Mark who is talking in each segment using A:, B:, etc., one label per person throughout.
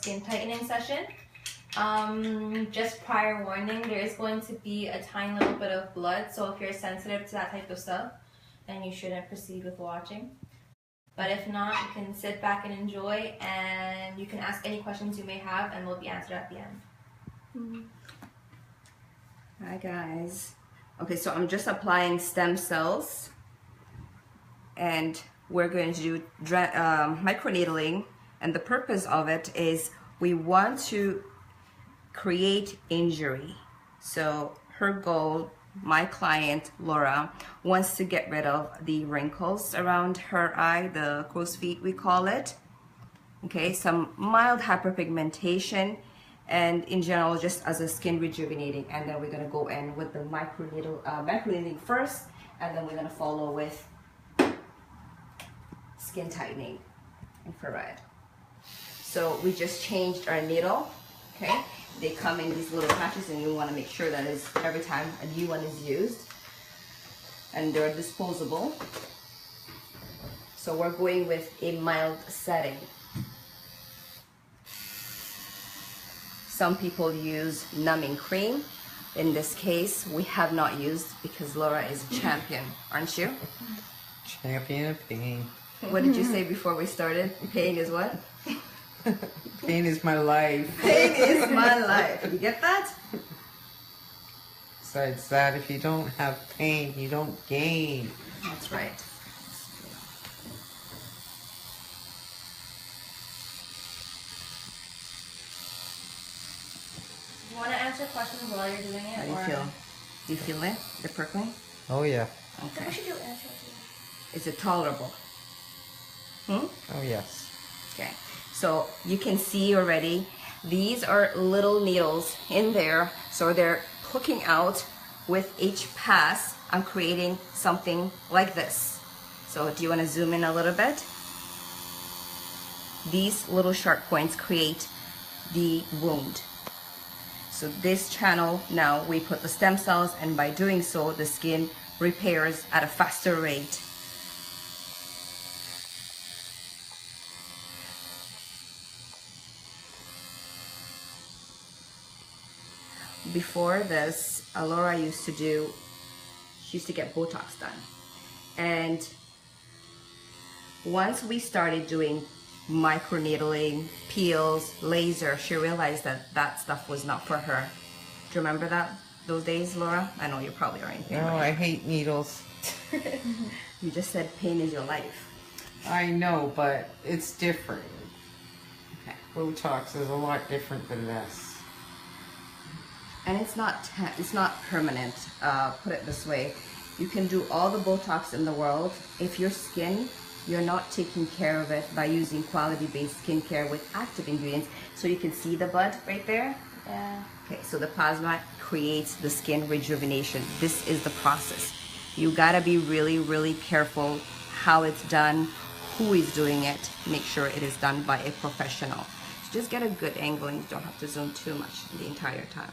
A: skin tightening session. Just prior warning, there is going to be a tiny little bit of blood, so if you're sensitive to that type of stuff, then you shouldn't proceed with watching. But if not, you can sit back and enjoy, and you can ask any questions you may have, and they'll be answered at the end.
B: Hi guys. Okay, so I'm just applying stem cells, and we're going to do microneedling, and the purpose of it is we want to create injury. So her goal, my client Laura, wants to get rid of the wrinkles around her eye, the crow's feet we call it. Okay, some mild hyperpigmentation, and in general just as a skin rejuvenating. And then we're going to go in with the microneedling first, and then we're going to follow with skin tightening, infrared. So we just changed our needle. Okay, they come in these little patches, and you want to make sure that is every time a new one is used, and they're disposable. So we're going with a mild setting. Some people use numbing cream. In this case, we have not used because Laura is a champion, aren't you?
C: Champion of pain.
B: What did you say before we started? Pain is what?
C: Pain is my life.
B: Pain is my life. You get that?
C: Besides that, if you don't have pain, you don't gain.
B: That's right.
A: You want to answer questions while you're doing it?
B: How do you feel? Do you feel it? The prickling?
C: Oh yeah.
B: Okay.
A: We should do answer.
B: Is it tolerable?
C: Oh yes.
B: Okay. So you can see already, these are little needles in there. So they're hooking out. With each pass, I'm creating something like this. So do you want to zoom in a little bit? These little sharp points create the wound. So this channel, now we put the stem cells, and by doing so, the skin repairs at a faster rate. Before this, Laura used to get Botox done. And once we started doing microneedling, peels, laser, she realized that that stuff was not for her. Do you remember those days, Laura? I know you probably are in pain.
C: No,
B: right?
C: I hate needles.
B: You just said pain is your life.
C: I know, but it's different.
B: Okay.
C: Botox is a lot different than this.
B: And it's not permanent. Put it this way, you can do all the Botox in the world. If your skin, you're not taking care of it by using quality-based skincare with active ingredients. So you can see the bud right there.
A: Yeah.
B: Okay, so the plasma creates the skin rejuvenation. This is the process. You gotta be really, really careful how it's done, who is doing it. Make sure it is done by a professional. So just get a good angle, and you don't have to zoom too much the entire time.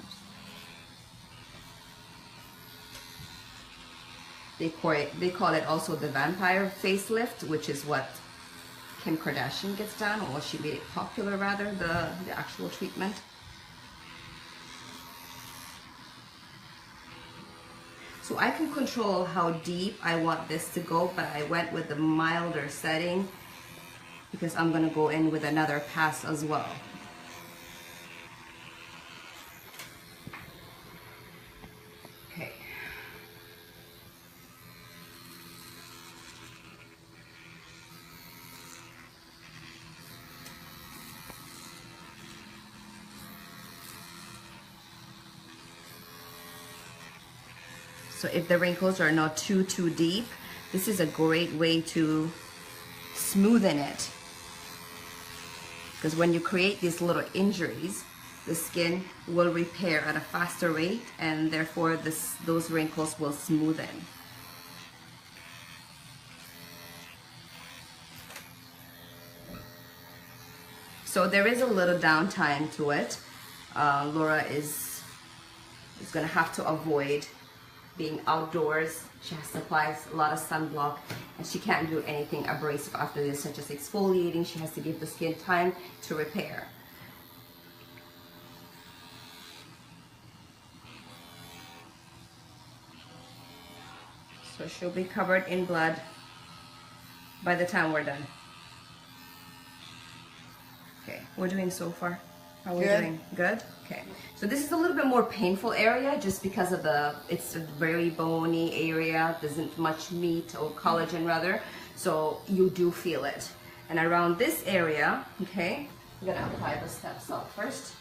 B: They call it also the vampire facelift, which is what Kim Kardashian gets done, or she made it popular rather, the actual treatment. So I can control how deep I want this to go, but I went with the milder setting because I'm gonna go in with another pass as well. Okay. So if the wrinkles are not too deep, this is a great way to smoothen it. Because when you create these little injuries, the skin will repair at a faster rate, and therefore those wrinkles will smoothen. So there is a little downtime to it. Laura is going to have to avoid being outdoors. She has to apply a lot of sunblock, and she can't do anything abrasive after this, such as exfoliating. She has to give the skin time to repair. So she'll be covered in blood by the time we're done. Okay, we're doing so far. How are we
C: Good.
B: doing? Good? Okay. So this is a little bit more painful area just because of it's a very bony area, doesn't much meat or collagen rather. So you do feel it. And around this area, okay, I'm gonna apply the stem cell first.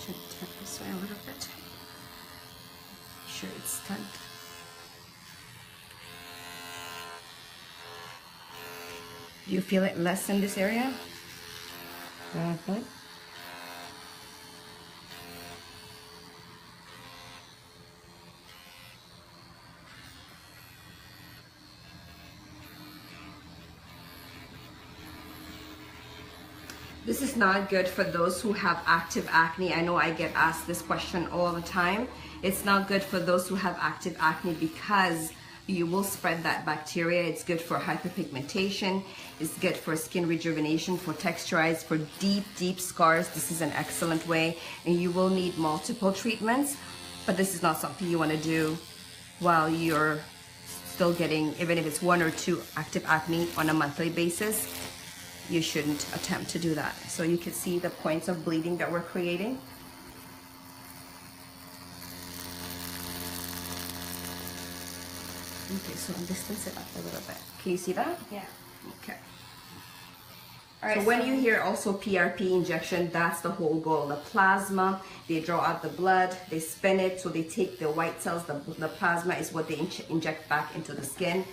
B: Should tap this way a little bit. Make sure it's tight. Do you feel it less in this area?
C: Mm-hmm.
B: This is not good for those who have active acne. I know I get asked this question all the time. It's not good for those who have active acne because you will spread that bacteria. It's good for hyperpigmentation. It's good for skin rejuvenation, for texturize, for deep scars. This is an excellent way, and you will need multiple treatments, but this is not something you want to do while you're still getting, even if it's 1 or 2 active acne on a monthly basis. You shouldn't attempt to do that. So you can see the points of bleeding that we're creating. Okay, so I'll distance it up a little bit. Can you see that?
A: Yeah.
B: Okay.
A: All right,
B: So when you hear also PRP injection, that's the whole goal. The plasma, they draw out the blood, they spin it, so they take the white cells, the plasma is what they inject back into the skin.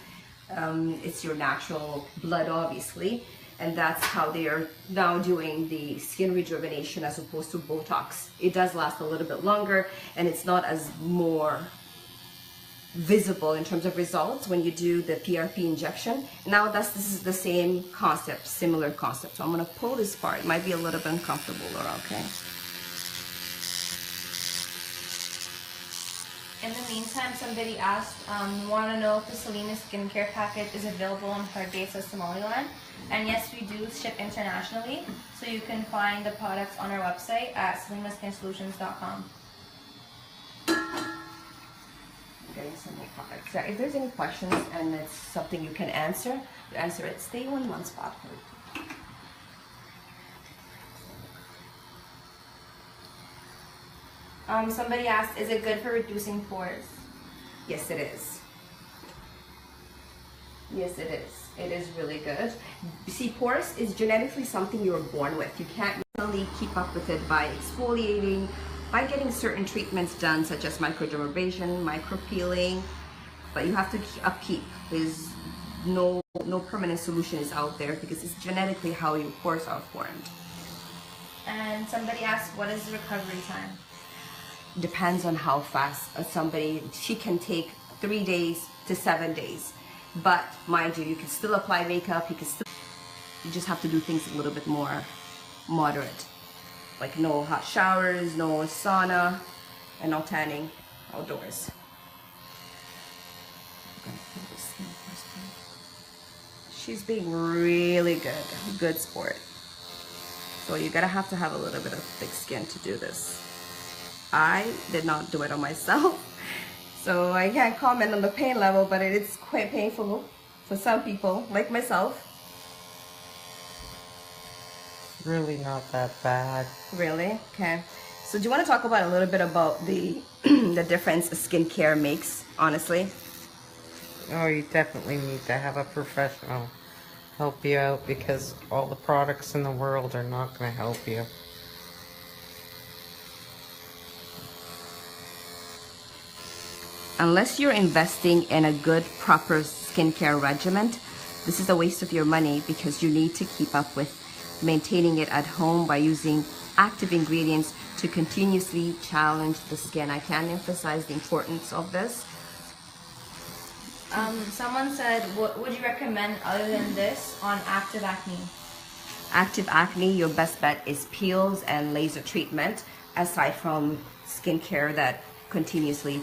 B: It's your natural blood, obviously. And that's how they are now doing the skin rejuvenation as opposed to Botox. It does last a little bit longer, and it's not as more visible in terms of results when you do the PRP injection. Now this is the same concept, similar concept. So I'm gonna pull this part. It might be a little bit uncomfortable, Laura, okay?
A: In the meantime, somebody asked, want to know if the Selena skincare package is available in Hargeisa, Somaliland. And yes, we do ship internationally, so you can find the products on our website at selenaskinsolutions.com.
B: Getting some more products. So if there's any questions and it's something you can answer, you answer it. Stay in one spot.
A: Somebody asked, is it good for reducing pores?
B: Yes, it is. Yes, it is. It is really good. You see, pores is genetically something you're born with. You can't really keep up with it by exfoliating, by getting certain treatments done, such as microdermabrasion, micropeeling, but you have to upkeep. There's no permanent solution is out there because it's genetically how your pores are formed.
A: And somebody asked, what is the recovery time?
B: Depends on how fast she can take 3 days to 7 days. But mind you, you can still apply makeup, you just have to do things a little bit more moderate. Like no hot showers, no sauna, and no tanning outdoors. She's being really good sport. So you gotta have to have a little bit of thick skin to do this. I did not do it on myself, so I can't comment on the pain level, but it is quite painful for some people, like myself.
C: Really not that bad.
B: Really? Okay. So do you want to talk about a little bit about the the difference skincare makes, honestly?
C: Oh, you definitely need to have a professional help you out because all the products in the world are not going to help you.
B: Unless you're investing in a good, proper skincare regimen, this is a waste of your money because you need to keep up with maintaining it at home by using active ingredients to continuously challenge the skin. I can't emphasize the importance of this.
A: Someone said, what would you recommend other than this on active acne?
B: Active acne, your best bet is peels and laser treatment. aside from skincare that continuously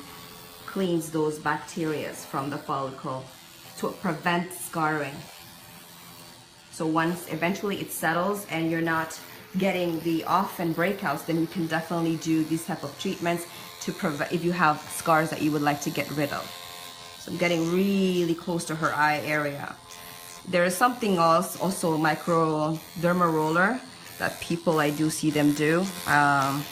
B: cleans those bacteria from the follicle to prevent scarring. So once eventually it settles and you're not getting the off and breakouts, then you can definitely do these type of treatments to prevent if you have scars that you would like to get rid of. So I'm getting really close to her eye area. There is something else, also microderma roller, that people, I do see them do. I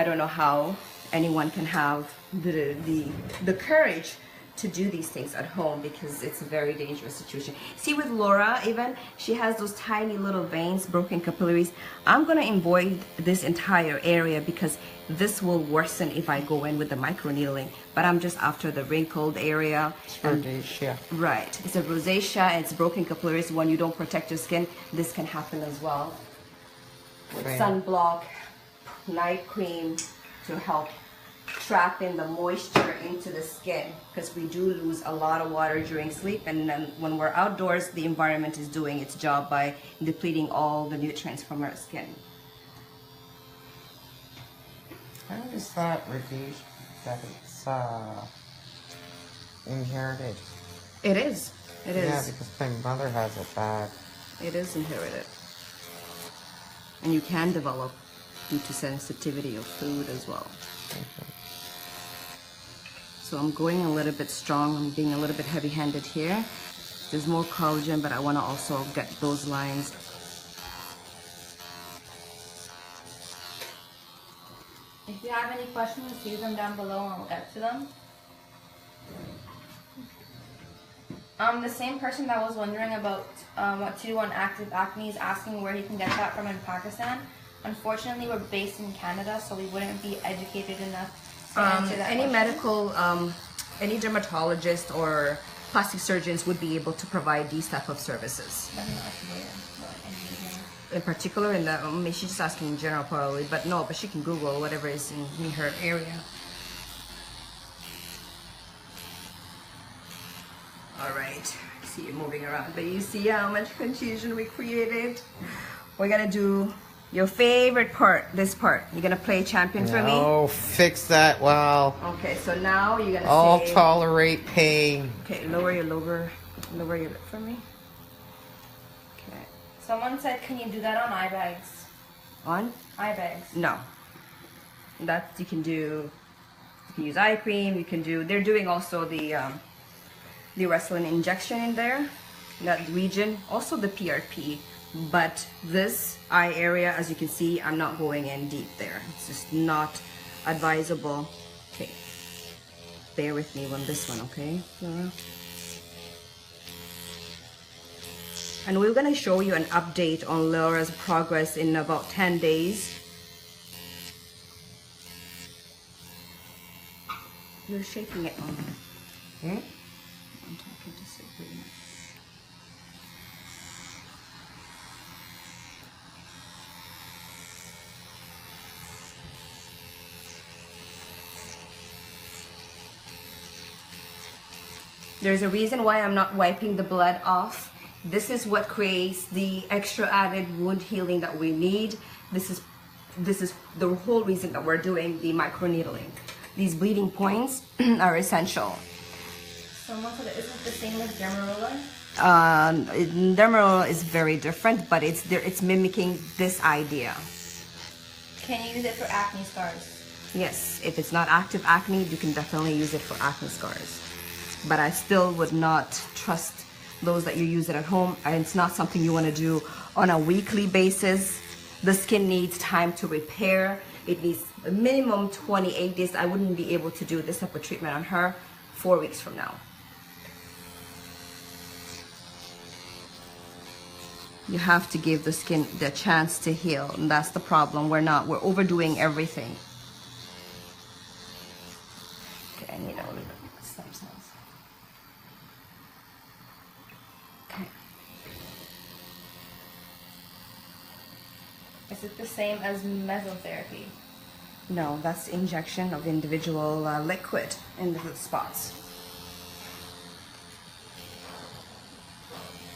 B: don't know how anyone can have the courage to do these things at home, because it's a very dangerous situation. See, with Laura, even she has those tiny little veins, broken capillaries. I'm gonna avoid this entire area because this will worsen if I go in with the microneedling, but I'm just after the wrinkled area.
C: Rosacea.
B: Right, it's a rosacea and it's broken capillaries. When you don't protect your skin, this can happen as well. With sunblock, night cream to help trap in the moisture into the skin, because we do lose a lot of water during sleep, and then when we're outdoors, the environment is doing its job by depleting all the nutrients from our skin.
C: How is that reduced that it's inherited?
B: It is. It is.
C: Yeah, because my mother has it bad.
B: It is inherited. And you can develop due to sensitivity of food as well.
C: Okay.
B: So I'm going a little bit strong. I'm being a little bit heavy-handed here. There's more collagen, but I want to also get those lines.
A: If you have any questions, leave them down below and we'll get to them. The same person that was wondering about what to do on active acne is asking where he can get that from in Pakistan. Unfortunately, we're based in Canada, so we wouldn't be educated enough to answer that
B: Any
A: question.
B: medical, any dermatologist or plastic surgeons would be able to provide these type of services.
A: I'm not familiar with any.
B: In particular, in the, she's just asking in general probably, but no, but she can Google whatever is in her area. All right, see you moving around, but you see how much confusion we created? We're gonna do your favorite part, this part. You're gonna play champion for me?
C: Oh, fix that. Wow.
B: Okay, so now you're gonna
C: I'll
B: say...
C: tolerate pain.
B: Okay, lower your lip for me. Okay.
A: Someone said, can you do that on eye bags?
B: On?
A: Eye bags.
B: No. That you can do. You can use eye cream. You can do. They're doing also the Restylane injection in there, in that region. Also the PRP. But this eye area, as you can see, I'm not going in deep there. It's just not advisable. Okay. Bear with me on this one, okay, Laura? And we're going to show you an update on Laura's progress in about 10 days. You're shaking it on.
C: Hmm?
B: I'm talking to Sabrina. There's a reason why I'm not wiping the blood off. This is what creates the extra added wound healing that we need. This is the whole reason that we're doing the microneedling. These bleeding points are essential.
A: Someone said, is it the same as Demerol?
B: Demerol is very different, but it's mimicking this idea.
A: Can you use it for acne scars?
B: Yes, if it's not active acne, you can definitely use it for acne scars. But I still would not trust those that you use it at home, and it's not something you want to do on a weekly basis. The skin needs time to repair. It needs a minimum 28 days. I wouldn't be able to do this type of treatment on her 4 weeks from now. You have to give the skin the chance to heal, and that's the problem. We're overdoing everything. Okay, I need a little bit of stem cells. Okay.
A: Is it the same as mesotherapy?
B: No, that's injection of individual liquid in the spots.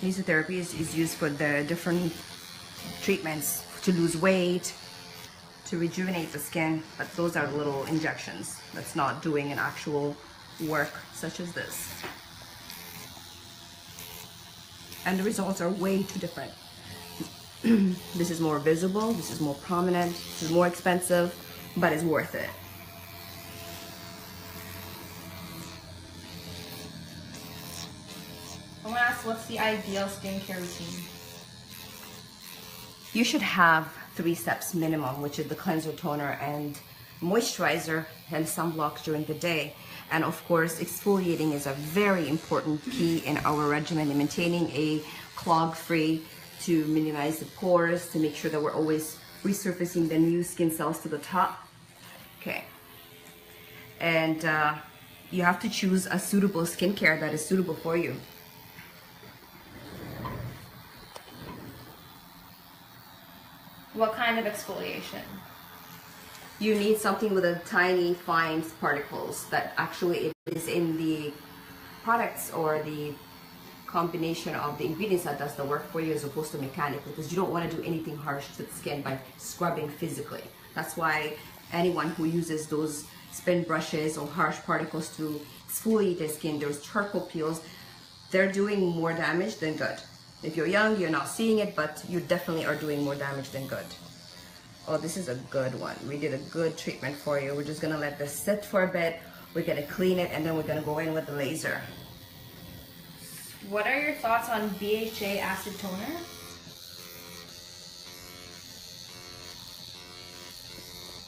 B: Mesotherapy is used for the different treatments to lose weight, to rejuvenate the skin, but those are little injections. That's not doing an actual work such as this. And the results are way too different. This is more visible, this is more prominent, this is more expensive, but it's worth it.
A: I want to ask, what's the ideal skincare routine?
B: You should have 3 steps minimum, which is the cleanser, toner, and moisturizer, and sunblock during the day. And of course, exfoliating is a very important key in our regimen in maintaining a clog-free, to minimize the pores, to make sure that we're always resurfacing the new skin cells to the top. Okay. And you have to choose a suitable skincare that is suitable for you.
A: What kind of exfoliation?
B: You need something with a tiny fine particles that actually it is in the products or the combination of the ingredients that does the work for you, as opposed to mechanically, because you don't want to do anything harsh to the skin by scrubbing physically. That's why anyone who uses those spin brushes or harsh particles to exfoliate their skin, those charcoal peels, they're doing more damage than good. If you're young, you're not seeing it, but you definitely are doing more damage than good. Oh, this is a good one. We did a good treatment for you. We're just gonna let this sit for a bit. We're gonna clean it, and then we're gonna go in with the laser.
A: What are your thoughts on BHA acid toner?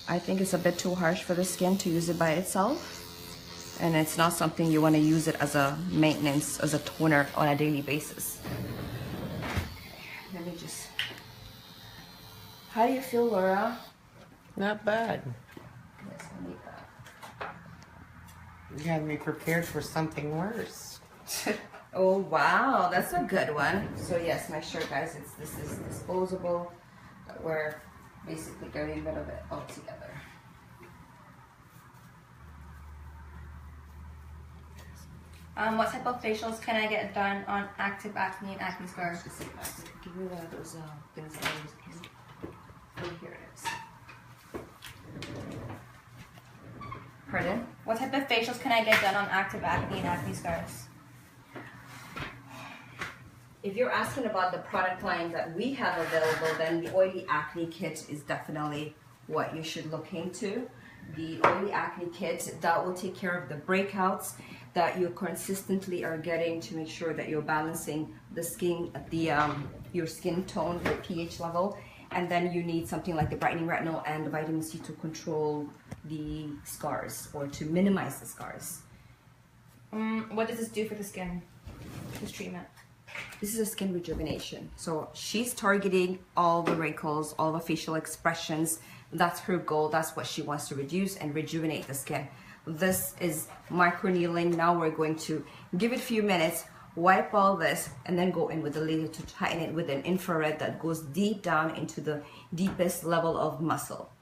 B: I think it's a bit too harsh for the skin to use it by itself. And it's not something you want to use it as a maintenance, as a toner on a daily basis. Let me just... How do you feel, Laura?
C: Not bad.
B: Yes, I need that.
C: You had me prepared for something worse.
B: Oh wow, that's a good one. So yes, make sure guys, this is disposable. We're basically getting rid of it all together.
A: What type of facials can I get done on active acne and acne scars?
B: Give me one of those things that I use. Oh, here it is. Pardon?
A: What type of facials can I get done on active acne and acne scars?
B: If you're asking about the product line that we have available, then the Oily Acne Kit is definitely what you should look into. The Oily Acne Kit, that will take care of the breakouts that you consistently are getting to make sure that you're balancing the skin, your skin tone, your pH level. And then you need something like the brightening retinol and the vitamin C to control the scars or to minimize the scars.
A: What does this do for the skin, this treatment?
B: This is a skin rejuvenation. So she's targeting all the wrinkles, all the facial expressions. That's her goal. That's what she wants to reduce and rejuvenate the skin. This is microneedling. Now we're going to give it a few minutes, wipe all this, and then go in with the laser to tighten it with an infrared that goes deep down into the deepest level of muscle.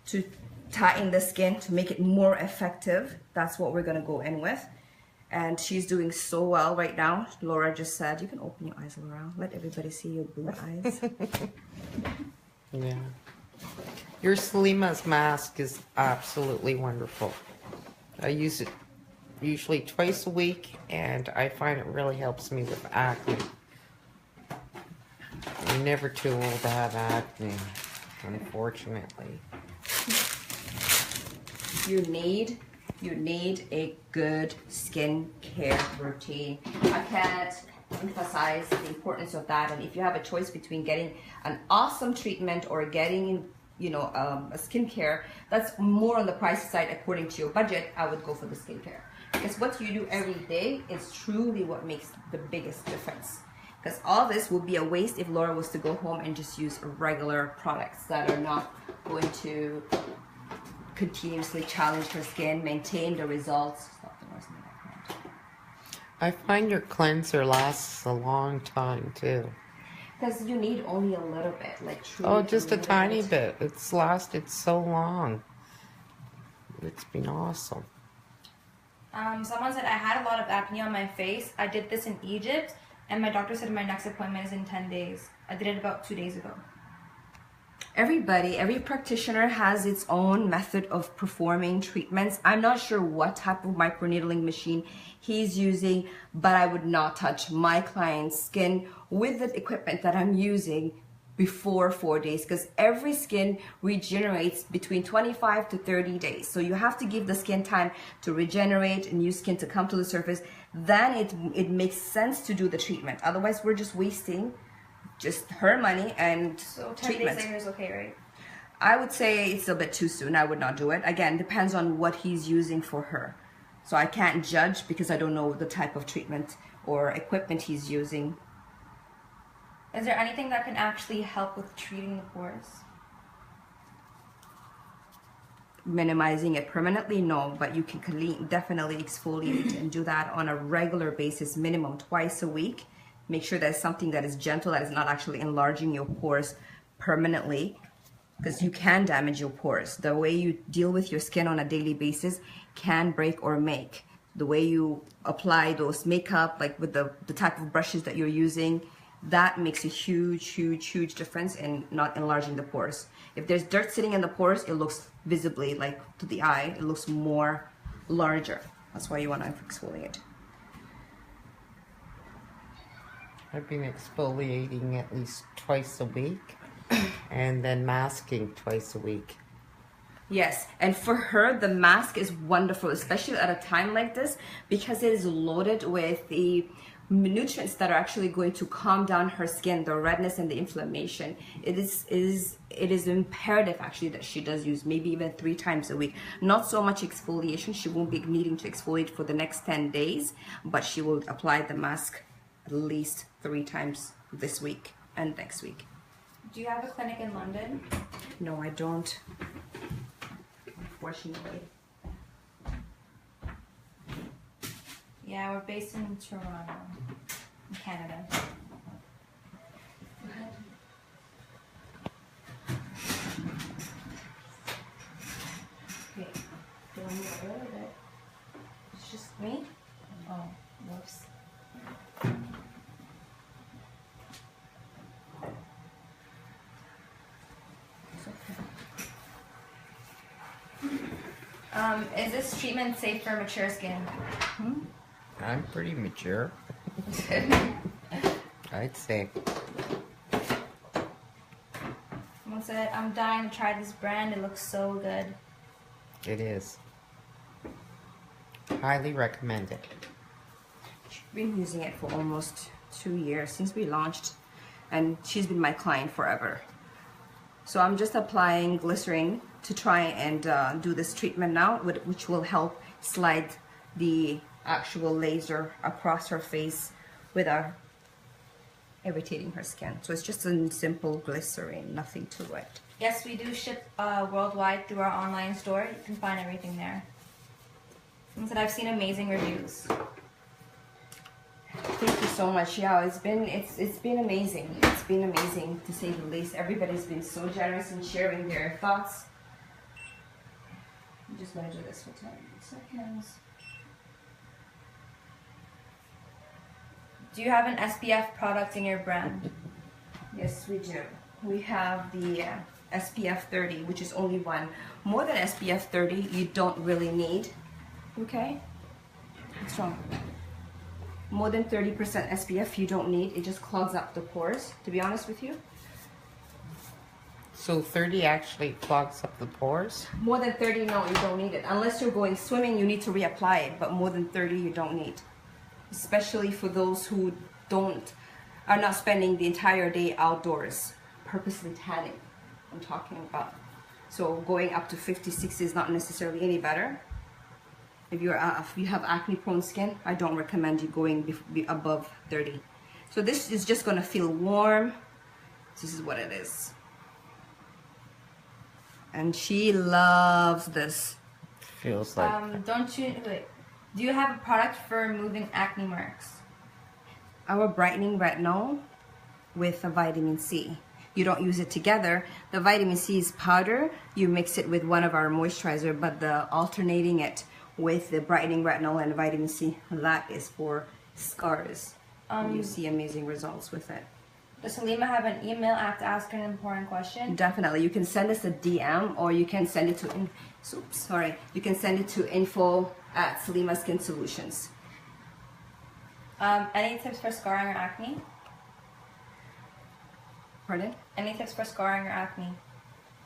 B: To tighten the skin, to make it more effective, that's what we're gonna go in with. And she's doing so well right now. Laura just said, you can open your eyes, Laura. Let everybody see your blue eyes.
C: Yeah. Your Slima's mask is absolutely wonderful. I use it usually twice a week, and I find it really helps me with acne. I'm never too old to have acne, unfortunately.
B: You need a good skin care routine. I can't emphasize the importance of that. And if you have a choice between getting an awesome treatment or getting, you know, a skincare that's more on the pricey side according to your budget, I would go for the skincare. Because what you do every day is truly what makes the biggest difference. Because all this would be a waste if Laura was to go home and just use regular products that are not going to continuously challenge her skin, maintain the results. Stop the noise in the background.
C: I find your cleanser lasts a long time too.
B: Because you need only a little bit, like truly.
C: Oh, just a tiny bit. It's lasted so long. It's been awesome.
A: Someone said I had a lot of acne on my face. I did this in Egypt, and my doctor said my next appointment is in 10 days. I did it about 2 days ago.
B: Every practitioner has its own method of performing treatments. I'm not sure what type of microneedling machine he's using, but I would not touch my client's skin with the equipment that I'm using before 4 days, because every skin regenerates between 25 to 30 days. So you have to give the skin time to regenerate, new skin to come to the surface. Then it makes sense to do the treatment. Otherwise, we're just wasting just her money and
A: So 10
B: treatment.
A: days later is okay, right?
B: I would say it's a bit too soon. I would not do it. Again, depends on what he's using for her. So I can't judge because I don't know the type of treatment or equipment he's using.
A: Is there anything that can actually help with treating the pores?
B: Minimizing it permanently, no, but you can definitely exfoliate and do that on a regular basis, minimum twice a week. Make sure that it's something that is gentle, that is not actually enlarging your pores permanently, because you can damage your pores. The way you deal with your skin on a daily basis can break or make. The way you apply those makeup, like with the type of brushes that you're using, that makes a huge difference in not enlarging the pores. If there's dirt sitting in the pores, it looks visibly, like to the eye, it looks more larger. That's why you want to exfoliate.
C: I've been exfoliating at least twice a week and then masking twice a week.
B: Yes, and for her, the mask is wonderful, especially at a time like this, because it is loaded with the nutrients that are actually going to calm down her skin, the redness and the inflammation. It is imperative actually that she does use maybe even 3 times a week. Not so much exfoliation. She won't be needing to exfoliate for the next 10 days, but she will apply the mask at least 3 times this week and next week.
A: Do you have a clinic in London?
B: No, I don't. Unfortunately.
A: Yeah, we're based in Toronto, in Canada.
B: Okay. Do I need to oil it? It's just me?
A: Oh, whoops. Is this treatment safe for mature skin?
C: I'm pretty mature, I'd say.
A: Someone said, I'm dying to try this brand. It looks so good.
C: It is. Highly recommend it.
B: She's been using it for almost 2 years since we launched, and she's been my client forever. So I'm just applying glycerin to try and do this treatment now, which will help slide the actual laser across her face without irritating her skin. So it's just a simple glycerin, nothing to it.
A: Yes, we do ship worldwide through our online store. You can find everything there. Someone said, I've seen amazing reviews.
B: Thank you so much. Yeah, it's been amazing. It's been amazing to say the least. Everybody's been so generous in sharing their thoughts. I'm just gonna do this for 10 seconds.
A: Do you have an SPF product in your brand?
B: Yes, we do. We have the SPF 30, which is only one. More than SPF 30, you don't really need. Okay? What's wrong? More than 30% SPF you don't need. It just clogs up the pores, to be honest with you.
C: So 30 actually clogs up the pores?
B: More than 30, no, you don't need it. Unless you're going swimming, you need to reapply it, but more than 30, you don't need. Especially for those who are not spending the entire day outdoors, purposely tanning, I'm talking about. So going up to 50, 60 is not necessarily any better. If you have acne prone skin, I don't recommend you going above 30. So this is just gonna feel warm. This is what it is. And she loves this.
C: Feels like...
A: Do you have a product for removing acne marks?
B: Our brightening retinol with a vitamin C. You don't use it together. The vitamin C is powder. You mix it with one of our moisturizer, but the alternating it with the brightening retinol and vitamin C, that is for scars. You see amazing results with it.
A: Does Salima have an email? I have to ask her an important question.
B: Definitely. You can send us a DM or you can send it to you can send it to info@Salima Skin Solutions.
A: Any tips for scarring or acne?
B: Pardon?
A: Any tips for scarring or acne?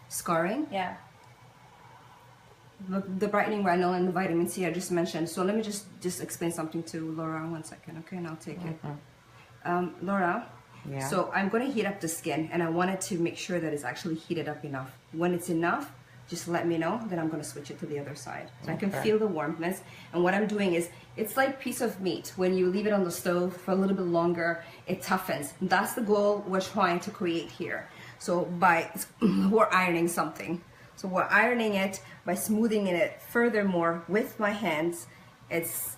B: Scarring?
A: Yeah.
B: The brightening retinol and the vitamin C I just mentioned. So let me just explain something to Laura 1 second, okay? And I'll take it. Laura,
C: Yeah.
B: so I'm going to heat up the skin and I wanted to make sure that it's actually heated up enough. When it's enough, just let me know, then I'm going to switch it to the other side. So I can feel the warmness. And what I'm doing is, it's like piece of meat. When you leave it on the stove for a little bit longer, it toughens. That's the goal we're trying to create here. So we're ironing something. So we're ironing it by smoothing it furthermore with my hands. It's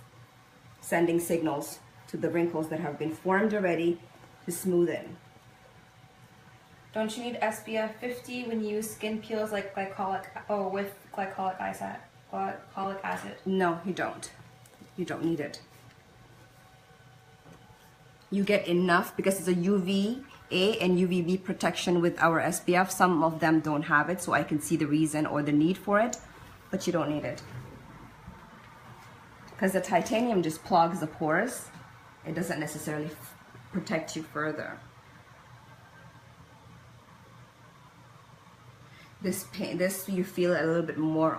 B: sending signals to the wrinkles that have been formed already to smoothen.
A: Don't you need SPF 50 when you use skin peels like with glycolic acid?
B: No, you don't. You don't need it. You get enough because it's a UVA and UVB protection with our SPF. Some of them don't have it, so I can see the reason or the need for it, but you don't need it. Because the titanium just clogs the pores. It doesn't necessarily protect you further. This you feel a little bit more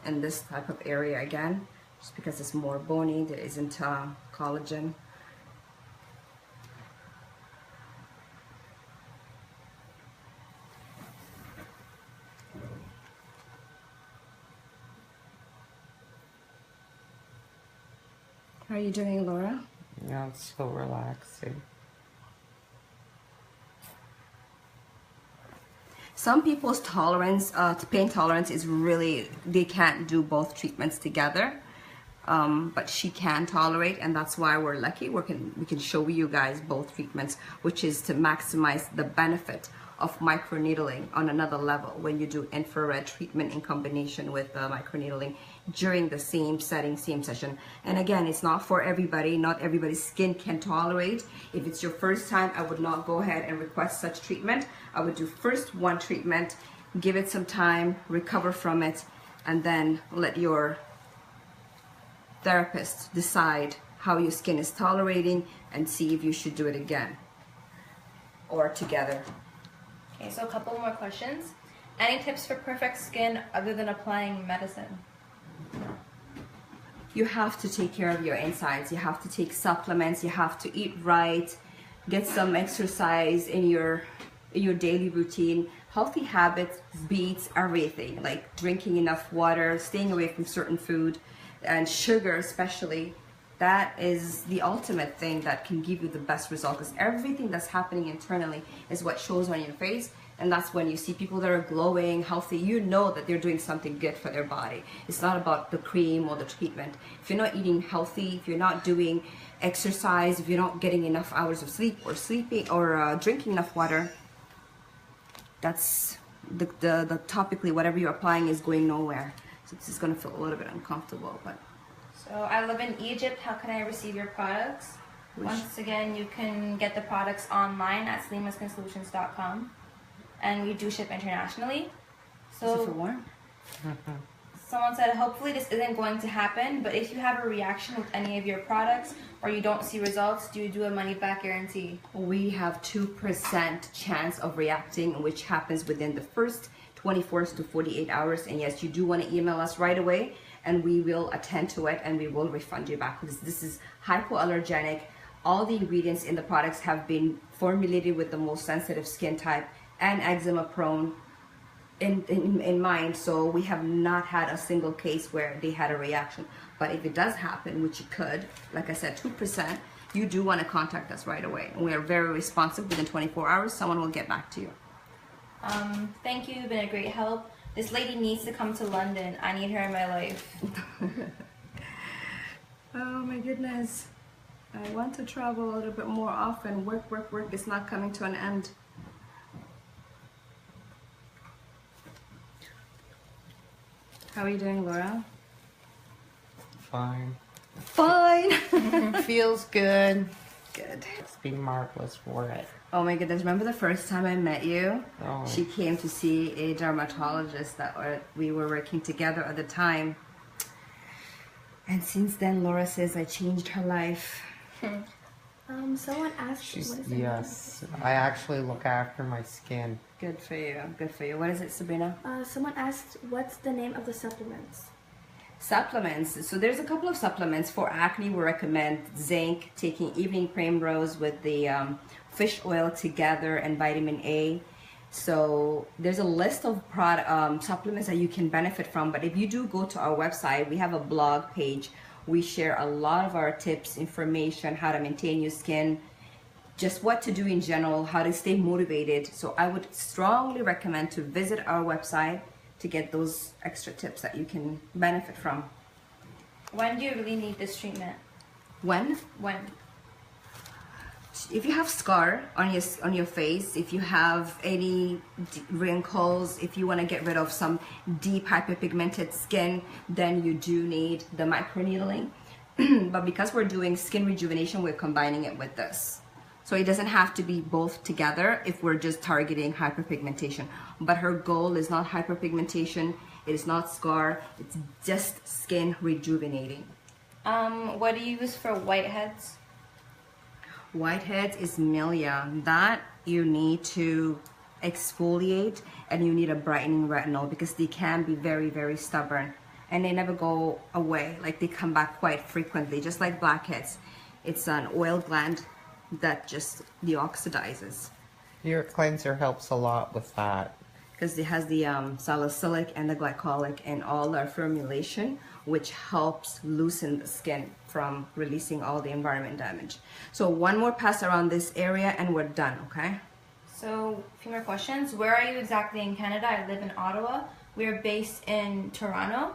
B: in this type of area again, just because it's more bony. There isn't collagen. How are you doing, Laura?
C: Yeah, it's so relaxing.
B: Some people's tolerance, pain tolerance is really, they can't do both treatments together. But she can tolerate, and that's why we're lucky. We can show you guys both treatments, which is to maximize the benefit of microneedling on another level when you do infrared treatment in combination with microneedling during the same setting, same session. And again, it's not for everybody. Not everybody's skin can tolerate. If it's your first time, I would not go ahead and request such treatment. I would do first one treatment, give it some time, recover from it, and then let your therapist decide how your skin is tolerating and see if you should do it again or together.
A: Okay, so a couple more questions. Any tips for perfect skin other than applying medicine?
B: You have to take care of your insides. You have to take supplements. You have to eat right. Get some exercise in your daily routine. Healthy habits beats everything, like drinking enough water, staying away from certain food, and sugar especially. That is the ultimate thing that can give you the best result, because everything that's happening internally is what shows on your face. And that's when you see people that are glowing, healthy, you know that they're doing something good for their body. It's not about the cream or the treatment. If you're not eating healthy, if you're not doing exercise, if you're not getting enough hours of sleep or sleeping or drinking enough water, that's the topically whatever you're applying is going nowhere. So it's just going to feel a little bit uncomfortable. But
A: so I live in Egypt. How can I receive your products? Once again, you can get the products online at salimaskinsolutions.com. And we do ship internationally. So
B: is it for warm?
A: Someone said, hopefully this isn't going to happen, but if you have a reaction with any of your products or you don't see results, do you do a money back guarantee?
B: We have 2% chance of reacting, which happens within the first 24 to 48 hours. And yes, you do want to email us right away and we will attend to it and we will refund you back, because this is hypoallergenic. All the ingredients in the products have been formulated with the most sensitive skin type and eczema prone in mind, so we have not had a single case where they had a reaction. But if it does happen, which it could, like I said, 2%, you do want to contact us right away. And we are very responsive. Within 24 hours, someone will get back to you.
A: Thank you, you've been a great help. This lady needs to come to London. I need her in my life.
B: Oh my goodness. I want to travel a little bit more often. Work is not coming to an end. How are you doing, Laura?
C: Fine.
B: Fine.
C: Feels good.
B: Good.
C: It's been marvelous for it.
B: Oh my goodness, remember the first time I met you?
C: Oh.
B: She came to see a dermatologist we were working together at the time. And since then, Laura says I changed her life.
D: Someone asked what is it?
C: Yes, I actually look after my skin.
B: Good for you, good for you. What is it, Sabrina?
D: Someone asked what's the name of the supplements?
B: Supplements. So there's a couple of supplements. For acne, we recommend zinc, taking evening primrose with the fish oil together, and vitamin A. So there's a list of supplements that you can benefit from. But if you do go to our website, we have a blog page. We share a lot of our tips, information, how to maintain your skin, just what to do in general, how to stay motivated. So I would strongly recommend to visit our website to get those extra tips that you can benefit from.
A: When do you really need this treatment?
B: When?
A: When?
B: If you have scar on your face, if you have any wrinkles, if you want to get rid of some deep hyperpigmented skin, then you do need the microneedling. But because we're doing skin rejuvenation, we're combining it with this. So it doesn't have to be both together if we're just targeting hyperpigmentation. But her goal is not hyperpigmentation, it is not scar, it's just skin rejuvenating.
A: What do you use for whiteheads?
B: Whiteheads is milia. That you need to exfoliate, and you need a brightening retinol because they can be very, very stubborn and they never go away. Like they come back quite frequently, just like blackheads. It's an oil gland that just deoxidizes.
C: Your cleanser helps a lot with that.
B: Because it has the salicylic and the glycolic and all our formulation, which helps loosen the skin from releasing all the environment damage. So one more pass around this area and we're done, okay?
A: So, a few more questions. Where are you exactly in Canada? I live in Ottawa. We're based in Toronto.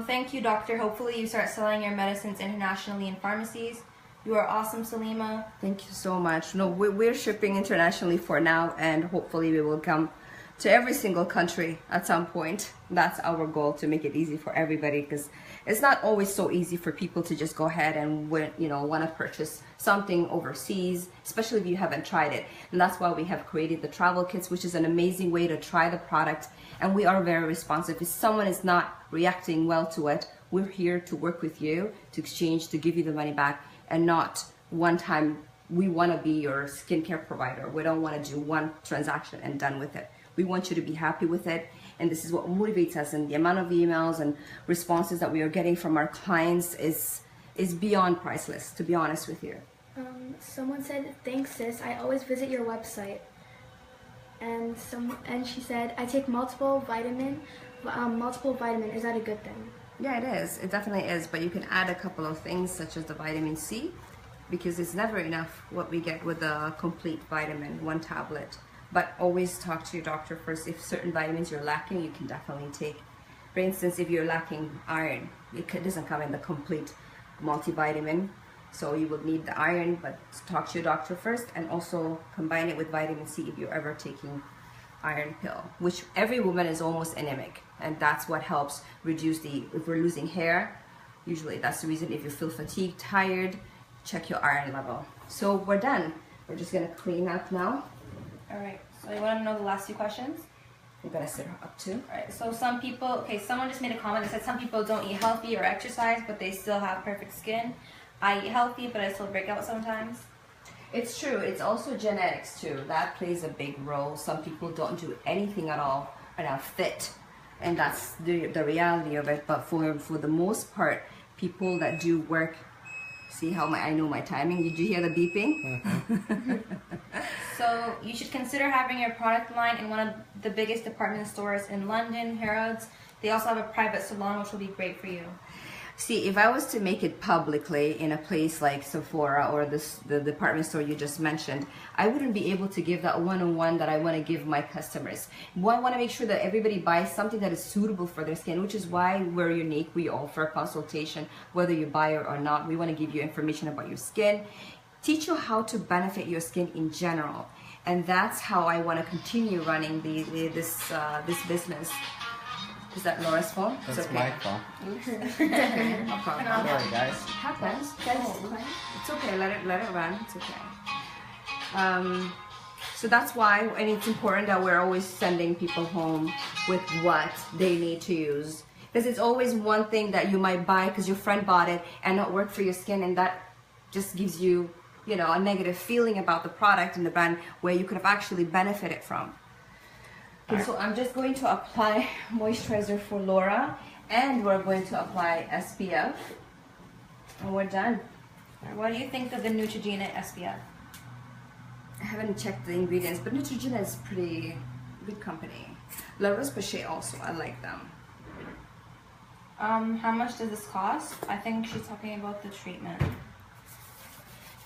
A: Thank you, doctor. Hopefully you start selling your medicines internationally in pharmacies. You are awesome, Salima.
B: Thank you so much. No, we're shipping internationally for now, and hopefully we will come to every single country at some point. That's our goal, to make it easy for everybody, because it's not always so easy for people to just go ahead and want to purchase something overseas, especially if you haven't tried it. And that's why we have created the travel kits, which is an amazing way to try the product. And we are very responsive. If someone is not reacting well to it, we're here to work with you, to exchange, to give you the money back, and not one time. We want to be your skincare provider. We don't want to do one transaction and done with it. We want you to be happy with it, and this is what motivates us. And the amount of emails and responses that we are getting from our clients is beyond priceless, to be honest with you.
D: Someone said, "Thanks, sis. I always visit your website." And she said, "I take multiple vitamin. Is that a good thing?"
B: Yeah, it is. It definitely is. But you can add a couple of things, such as the vitamin C, because it's never enough what we get with a complete vitamin, one tablet. But always talk to your doctor first. If certain vitamins you're lacking, you can definitely take. For instance, if you're lacking iron, it doesn't come in the complete multivitamin. So you will need the iron, but talk to your doctor first, and also combine it with vitamin C if you're ever taking iron pill, which every woman is almost anemic. And that's what helps reduce if we're losing hair, usually that's the reason. If you feel fatigued, tired, check your iron level. So we're done. We're just gonna clean up now.
A: All right, so you want to know the last 2 questions?
B: I'm gonna sit her up too.
A: All right, so someone just made a comment that said some people don't eat healthy or exercise, but they still have perfect skin. I eat healthy, but I still break out sometimes.
B: It's true. It's also genetics too. That plays a big role. Some people don't do anything at all and are fit, and that's the reality of it. But for the most part, people that do work. See how I know my timing? Did you hear the beeping?
C: Mm-hmm.
A: So you should consider having your product line in one of the biggest department stores in London, Harrods. They also have a private salon, which will be great for you.
B: See, if I was to make it publicly in a place like Sephora or the department store you just mentioned, I wouldn't be able to give that one-on-one that I want to give my customers. I want to make sure that everybody buys something that is suitable for their skin, which is why we're unique. We offer a consultation, whether you buy it or not. We want to give you information about your skin, teach you how to benefit your skin in general. And that's how I want to continue running this business. Is that Laura's phone?
E: That's
B: It's okay.
E: my phone.
B: No problem.
E: Sorry, guys.
B: Happens.
D: Guys,
B: It's okay. Let it run. It's okay. So that's why, and it's important that we're always sending people home with what they need to use, because it's always one thing that you might buy because your friend bought it and not work for your skin, and that just gives you, you know, a negative feeling about the product and the brand where you could have actually benefited from. Okay, so I'm just going to apply moisturizer for Laura, and we're going to apply SPF, and we're done.
A: What do you think of the Neutrogena SPF?
B: I haven't checked the ingredients, but Neutrogena is pretty good company. La Roche-Posay also, I like them.
A: How much does this cost? I think she's talking about the treatment.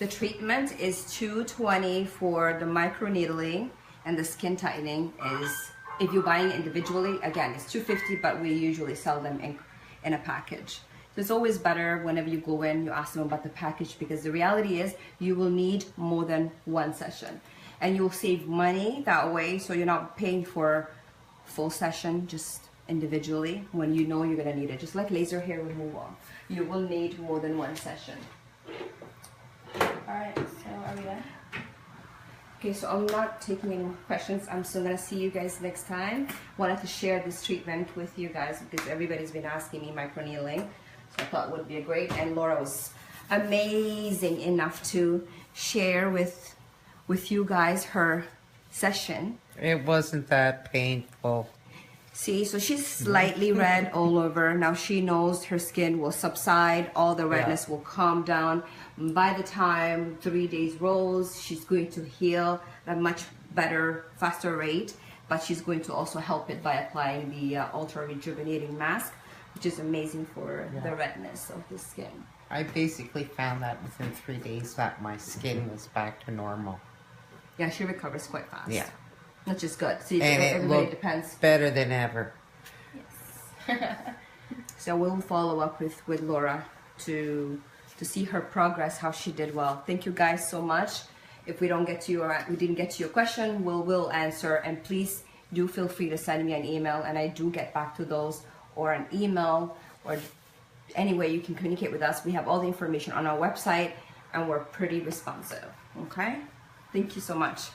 B: The treatment is $220 for the microneedling, and the skin tightening is, if you're buying individually, again, it's $250, but we usually sell them in a package. So it's always better whenever you go in, you ask them about the package, because the reality is you will need more than one session, and you'll save money that way, so you're not paying for full session just individually when you know you're gonna need it. Just like laser hair removal, you will need more than one session.
A: Alright, so are we done?
B: Okay, so I'm not taking any more questions. I'm still gonna see you guys next time. Wanted to share this treatment with you guys because everybody's been asking me microneedling. So I thought it would be a great, and Laura was amazing enough to share with you guys her session.
C: It wasn't that painful.
B: See, so she's slightly red all over. Now she knows her skin will subside, all the redness will calm down. By the time 3 days rolls, she's going to heal at a much better, faster rate, but she's going to also help it by applying the Ultra Rejuvenating Mask, which is amazing for the redness of the skin.
C: I basically found that within 3 days that my skin was back to normal.
B: Yeah, she recovers quite fast.
C: Yeah.
B: Which is good. See,
C: And it
B: everybody
C: looked
B: depends.
C: better than ever.
B: So we'll follow up with Laura to see her progress, how she did well. Thank you guys so much. If we don't get to you or we didn't get to your question, we'll answer, and please do feel free to send me an email, and I do get back to those, or an email, or any way you can communicate with us. We have all the information on our website, and we're pretty responsive. Okay? Thank you so much.